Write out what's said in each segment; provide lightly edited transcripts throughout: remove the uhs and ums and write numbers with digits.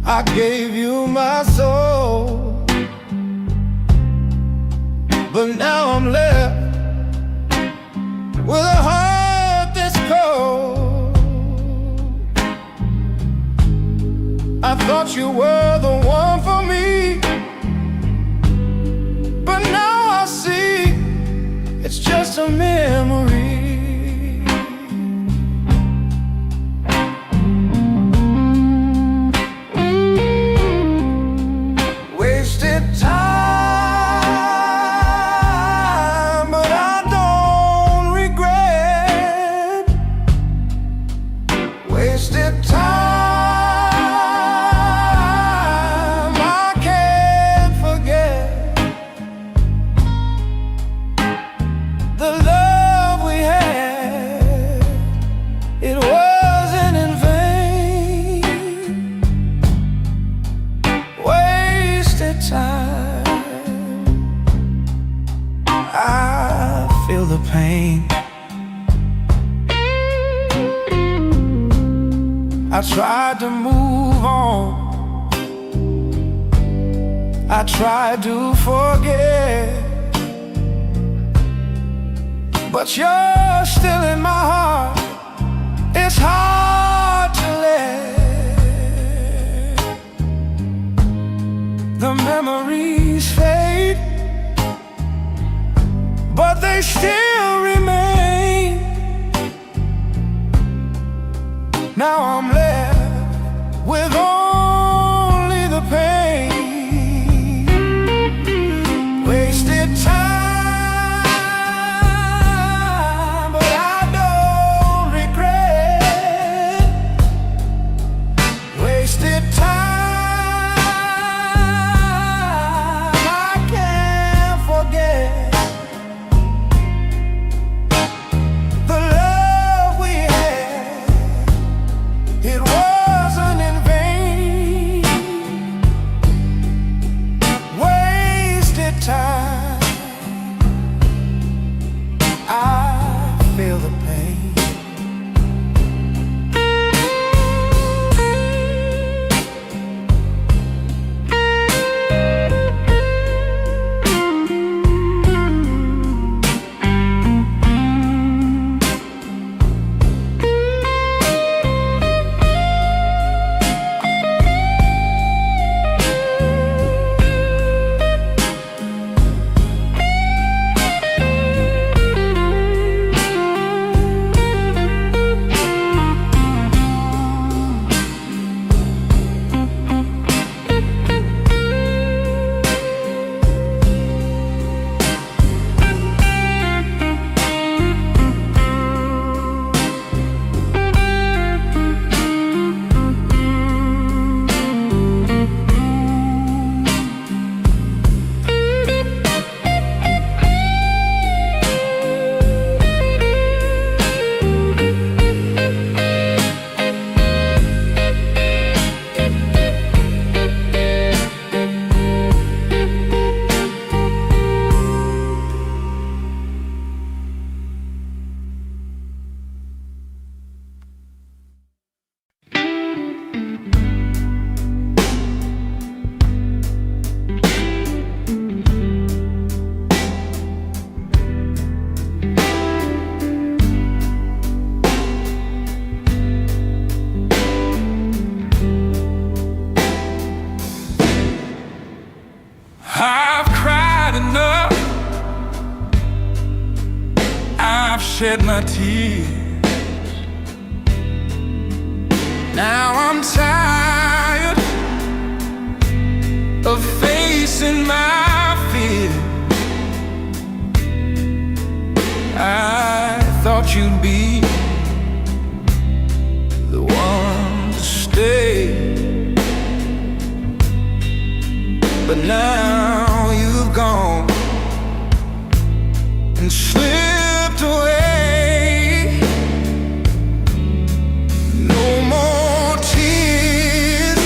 I gave you my soul, but now I'm left with a heart that's cold. I thought you were the one for me, but now I see it's just a memory. Wasted time, but I don't regret. Wasted time, I can't forget the love we had. It wasn't in vain. Wasted time, I feel the pain. I tried to move on, I tried to forget, but you're still in my heart. It's hard to let the memories fade, but they still remain. Now I'm left with only the pain. Wasted time, but I don't regret. Wasted time, I can't forget the love we had. It wasn't in vain. Wasted time, I feel the pain. I've cried enough, I've shed my tears. Now I'm tired of facing my fear. I thought you'd be the one to stay, but now you've gone and slipped away. No more tears,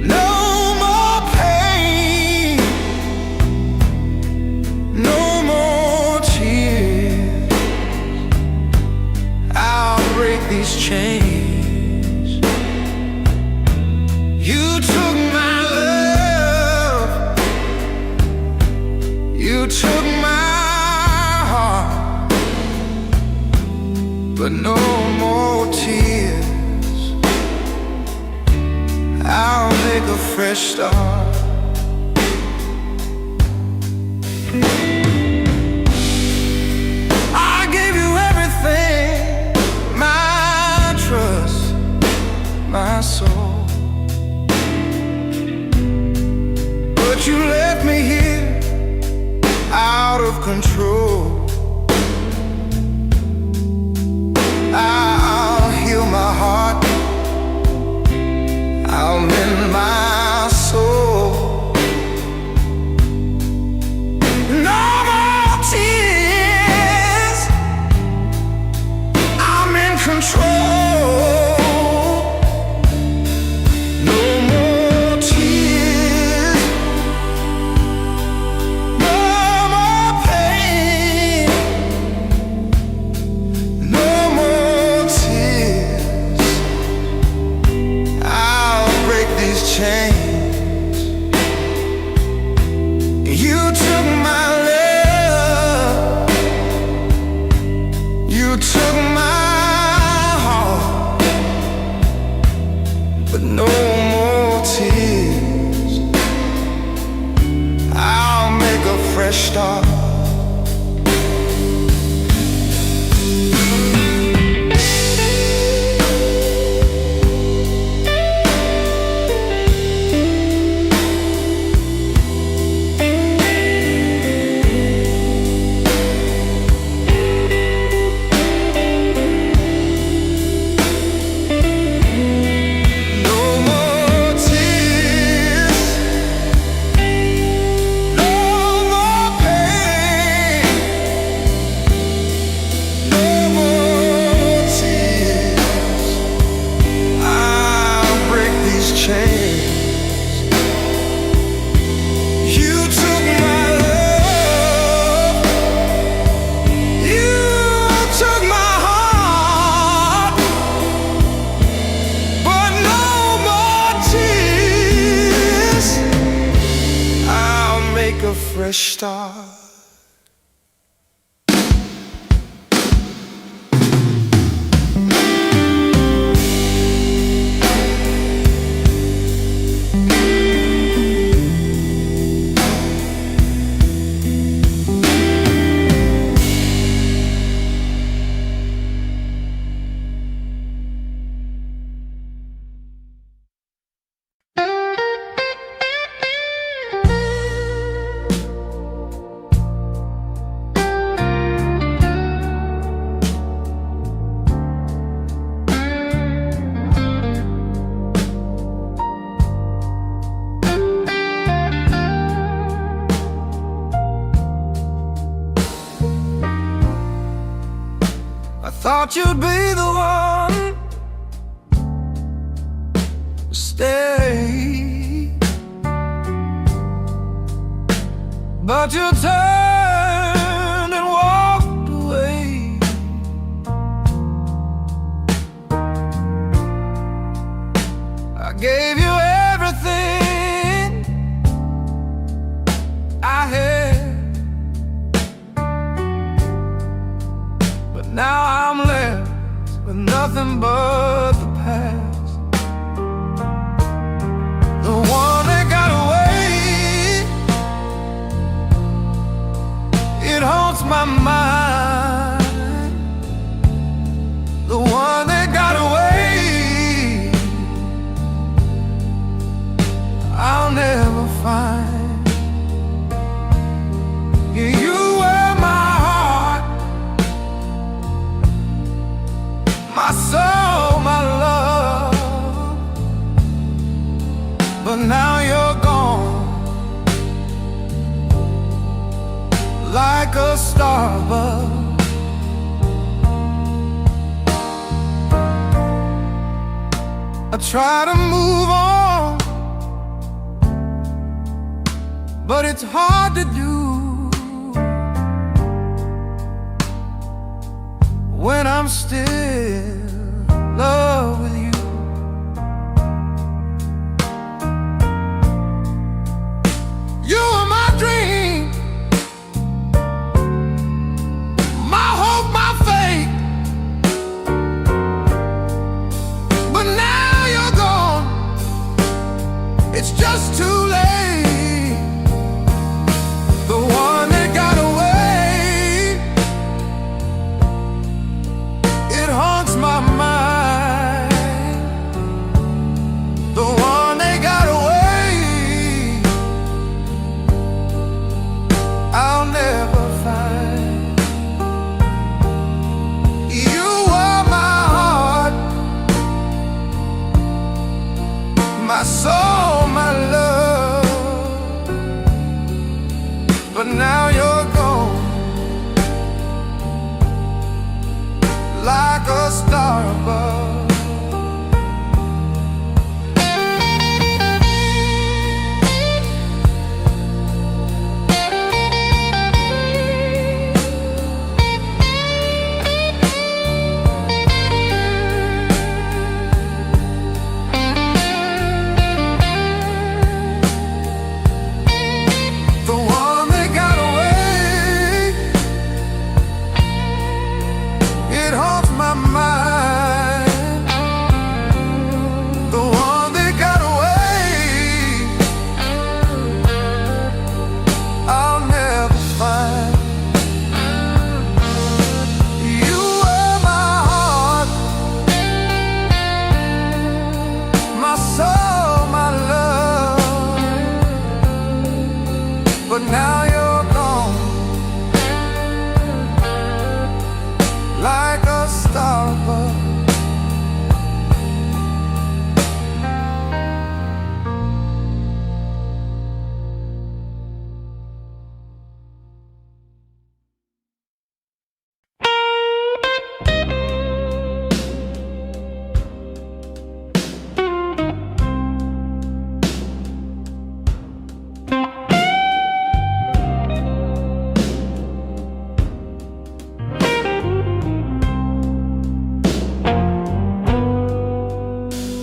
no more pain, no more tears. I'll break these chains. fresh start. I gave you everything, my trust, my soul, but you left me here out of control. I'll heal my heart, I'll mend my soul. No more tears, I'm in control. No more tears, no more pain, no more tears. I'll break these chains. You took my love, you took my heart, but no more tears. I'll make a fresh start. A fresh start. Thought you'd be the one to stay, but you turned and walked away. I gave you everything I had, but now I'm left with nothing but the past. The one that got away, it haunts my mind. The one that got away, I'll never find. Yeah, you were my heart, my soul, my love, but now you're gone, like a starbug. I try to move on, but it's hard to do when I'm still in love with you. You are my dream, my hope, my faith, but now you're gone. It's just soul, my love, but now you're gone, like a star above. But now you're gone, like a star above.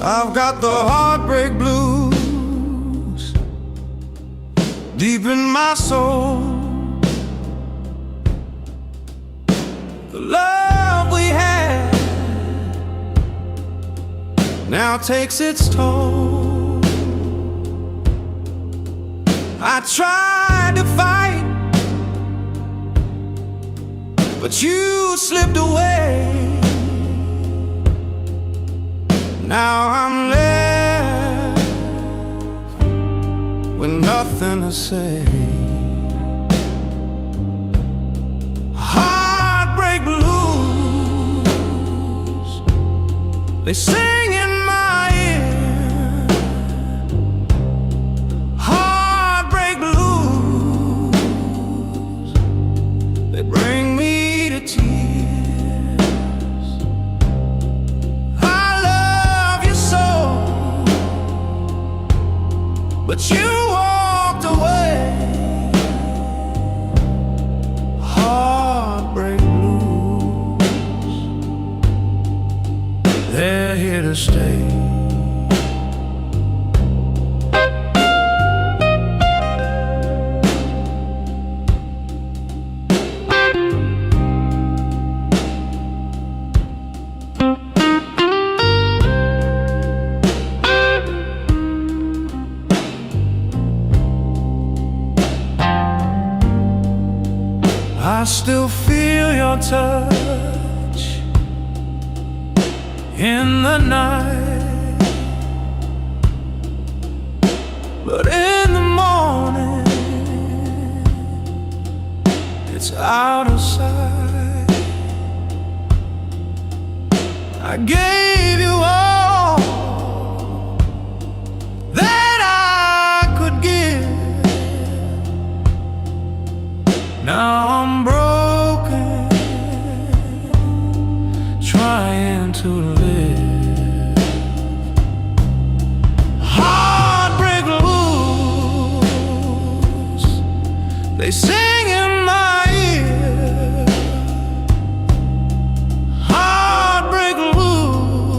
I've got the heartbreak blues deep in my soul. The love we had now takes its toll. I tried to fight, but you slipped away. Now I'm left with nothing to say. Heartbreak blues, they sing in my ear. Heartbreak blues, they bring me to tears. But you walked away. Heartbreak blues, they're here to stay. I still feel your touch in the night, but in the morning it's out of sight. I gave you all that I could give. Now I'm broken, trying to live. Heartbreak blues, they sing in my ear. Heartbreak blues,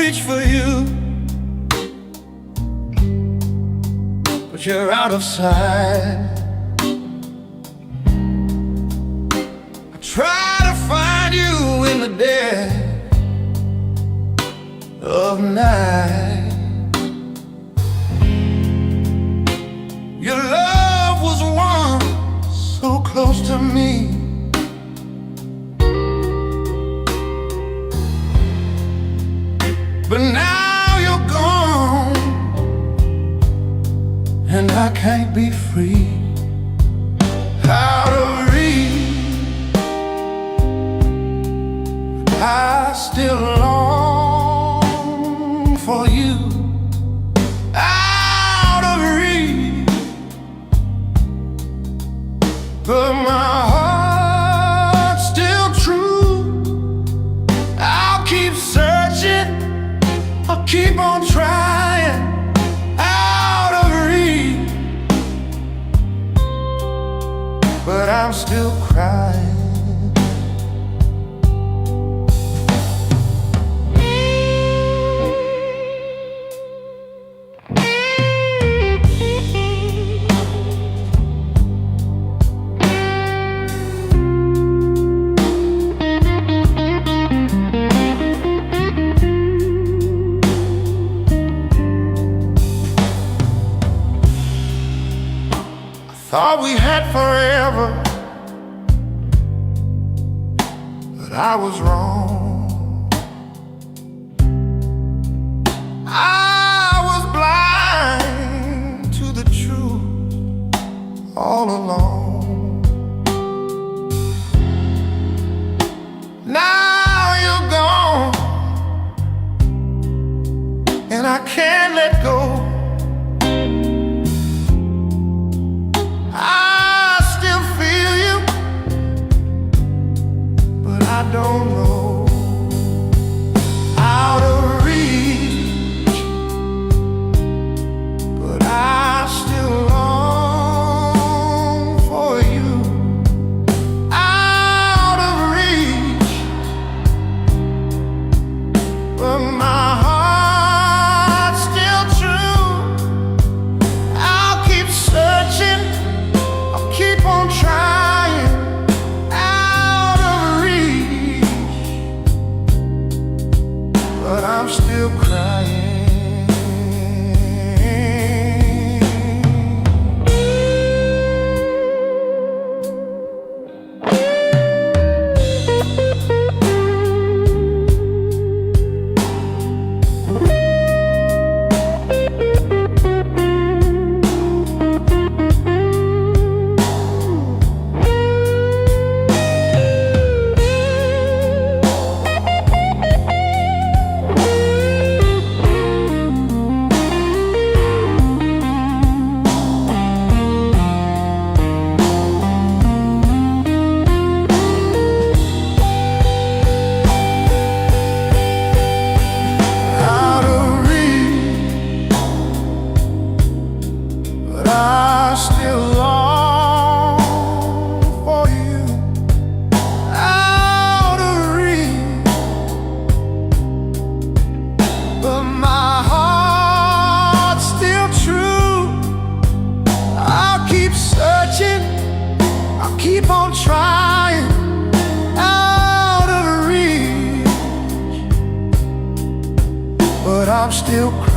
reach for you, but you're out of sight. I try to find you in the dead of night. Your love was once so close to me, but now you're gone, and I can't be free. Out of reach, I still long for you. Out of reach, but my heart's still true. I'll keep searching, I'll keep on trying. Out of reach, but I'm still crying. Thought we had forever, but I was wrong. I was blind to the truth all along. Now you're gone, and I can't let go. I don't know. Out of reach, but I still long for you. Out of reach, but my heart's still true. I'll keep searching, I'll keep on trying. But I'm still crying. I still long for you. Out of reach, but my heart's still true. I'll keep searching, I'll keep on trying. Out of reach, but I'm still crying.